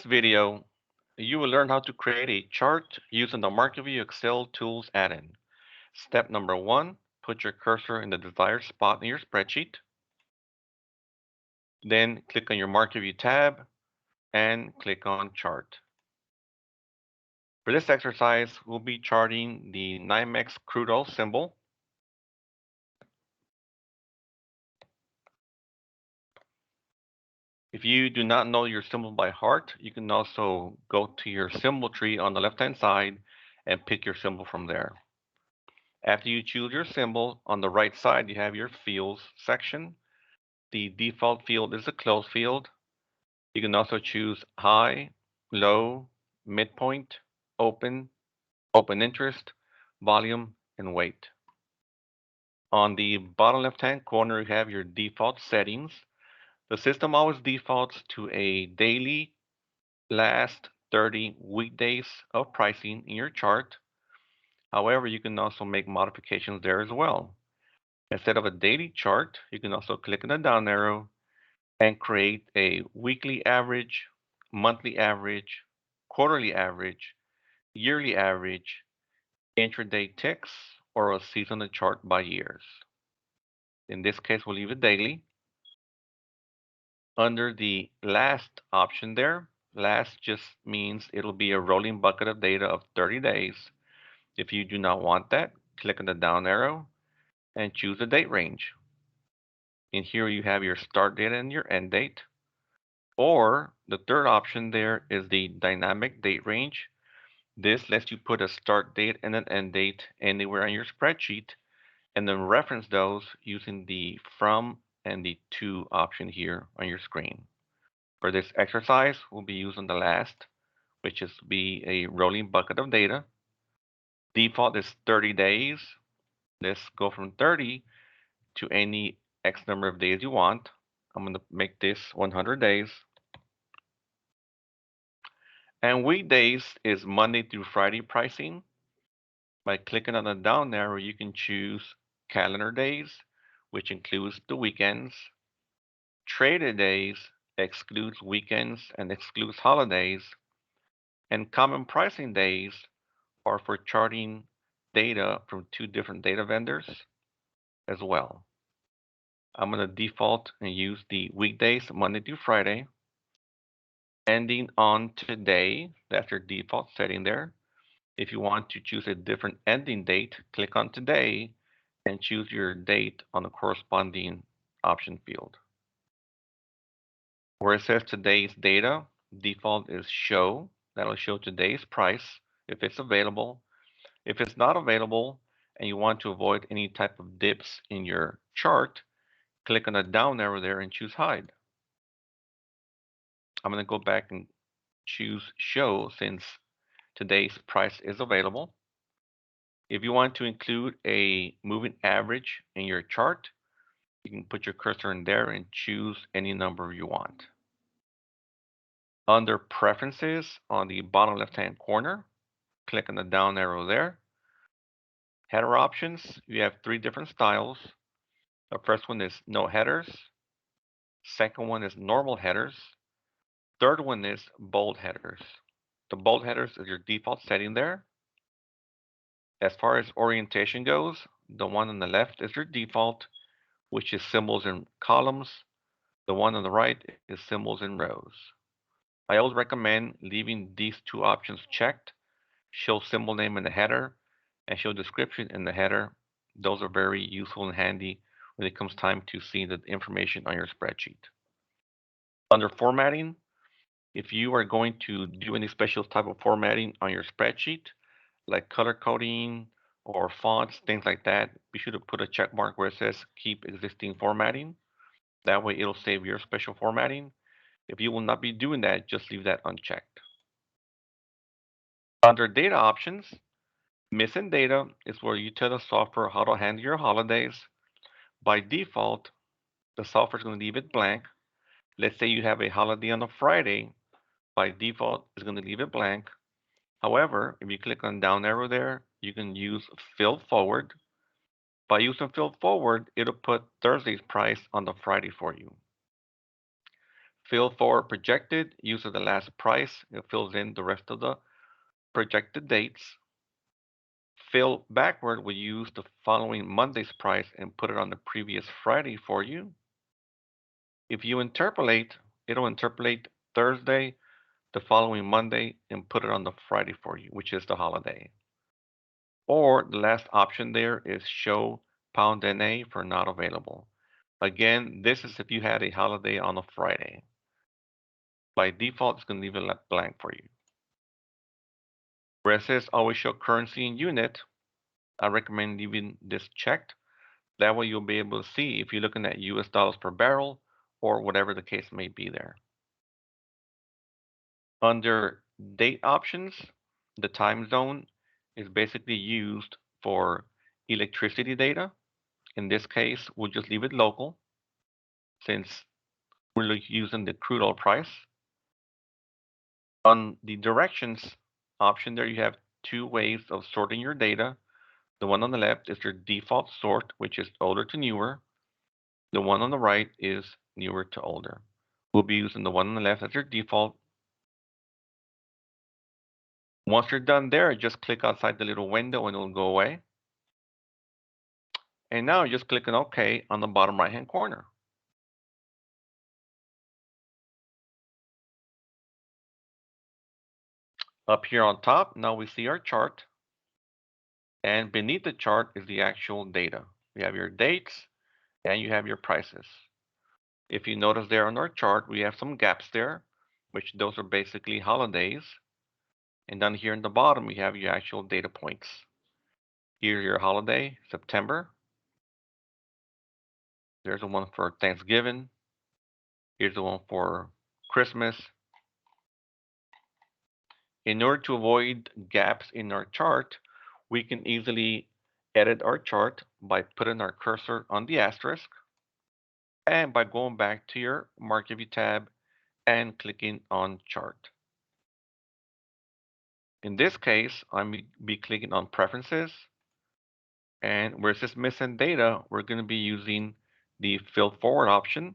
this video, you will learn how to create a chart using the MarketView ExcelTools add-in. Step number 1, put your cursor in the desired spot in your spreadsheet. Then click on your MarketView tab and click on Chart. For this exercise, we'll be charting the NYMEX crude oil symbol. If you do not know your symbol by heart, you can also go to your symbol tree on the left-hand side and pick your symbol from there. After you choose your symbol, on the right side, you have your fields section. The default field is a close field. You can also choose high, low, midpoint, open, open interest, volume, and weight. On the bottom left-hand corner, you have your default settings. The system always defaults to a daily last 30 weekdays of pricing in your chart. However, you can also make modifications there as well. Instead of a daily chart, you can also click on the down arrow and create a weekly average, monthly average, quarterly average, yearly average, intraday ticks, or a seasonal chart by years. In this case, we'll leave it daily. Under the last option there, last just means it'll be a rolling bucket of data of 30 days. If you do not want that, click on the down arrow and choose the date range. In here you have your start date and your end date. Or the third option there is the dynamic date range. This lets you put a start date and an end date anywhere on your spreadsheet and then reference those using the from and the to option here on your screen. For this exercise, we'll be using the last, which is be a rolling bucket of data. Default is 30 days. Let's go from 30 to any X number of days you want. I'm going to make this 100 days. And weekdays is Monday through Friday pricing. By clicking on the down arrow, you can choose calendar days, which includes the weekends. Traded days excludes weekends and excludes holidays. And common pricing days are for charting data from 2 different data vendors as well. I'm going to default and use the weekdays, Monday through Friday. Ending on today, that's your default setting there. If you want to choose a different ending date, click on today and choose your date on the corresponding option field. Where it says today's data, default is show. That'll show today's price if it's available. If it's not available and you want to avoid any type of dips in your chart, click on the down arrow there and choose hide. I'm going to go back and choose show since today's price is available. If you want to include a moving average in your chart, you can put your cursor in there and choose any number you want. Under preferences on the bottom left-hand corner, click on the down arrow there. Header options, you have 3 different styles. The first one is no headers. Second one is normal headers. Third one is bold headers. The bold headers is your default setting there. As far as orientation goes, the one on the left is your default, which is symbols in columns. The one on the right is symbols in rows. I always recommend leaving these 2 options checked. Show symbol name in the header and show description in the header. Those are very useful and handy when it comes time to see the information on your spreadsheet. Under formatting, if you are going to do any special type of formatting on your spreadsheet, like color coding or fonts, things like that, be sure to put a check mark where it says keep existing formatting. That way it'll save your special formatting. If you will not be doing that, just leave that unchecked. Under data options, missing data is where you tell the software how to handle your holidays. By default, the software is going to leave it blank. Let's say you have a holiday on a Friday. By default, it's going to leave it blank. However, if you click on down arrow there, you can use fill forward. By using fill forward, it'll put Thursday's price on the Friday for you. Fill forward projected uses the last price. It fills in the rest of the projected dates. Fill backward will use the following Monday's price and put it on the previous Friday for you. If you interpolate, it'll interpolate Thursday, the following Monday, and put it on the Friday for you, which is the holiday. Or the last option there is show pound NA for not available. Again, this is if you had a holiday on a Friday. By default, it's going to leave it blank for you. Where it says always show currency in unit, I recommend leaving this checked. That way you'll be able to see if you're looking at US dollars per barrel or whatever the case may be there. Under date options, the time zone is basically used for electricity data. In this case, we'll just leave it local since we're using the crude oil price. On the directions option there, you have two ways of sorting your data. The one on the left is your default sort, which is older to newer. The one on the right is newer to older. We'll be using the one on the left as your default. Once you're done there, just click outside the little window and it'll go away. And now just click on OK on the bottom right-hand corner. Up here on top, now we see our chart. And beneath the chart is the actual data. You have your dates and you have your prices. If you notice there on our chart, we have some gaps there, which those are basically holidays. And down here in the bottom, we have your actual data points. Here's your holiday, September. There's the one for Thanksgiving. Here's the one for Christmas. In order to avoid gaps in our chart, we can easily edit our chart by putting our cursor on the asterisk and by going back to your MarketView tab and clicking on chart. In this case, I'm be clicking on preferences, and where it says missing data, we're going to be using the fill forward option.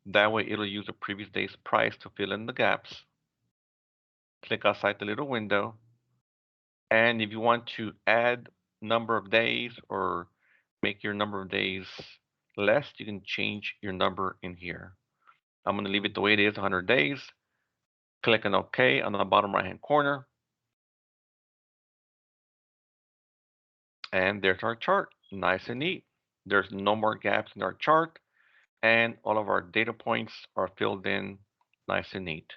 That way it'll use the previous day's price to fill in the gaps. Click outside the little window. And if you want to add number of days or make your number of days less, you can change your number in here. I'm going to leave it the way it is, 100 days. Click on OK on the bottom right-hand corner. And there's our chart, nice and neat. There's no more gaps in our chart, and all of our data points are filled in nice and neat.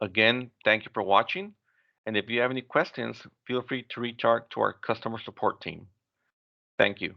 Again, thank you for watching. And if you have any questions, feel free to reach out to our customer support team. Thank you.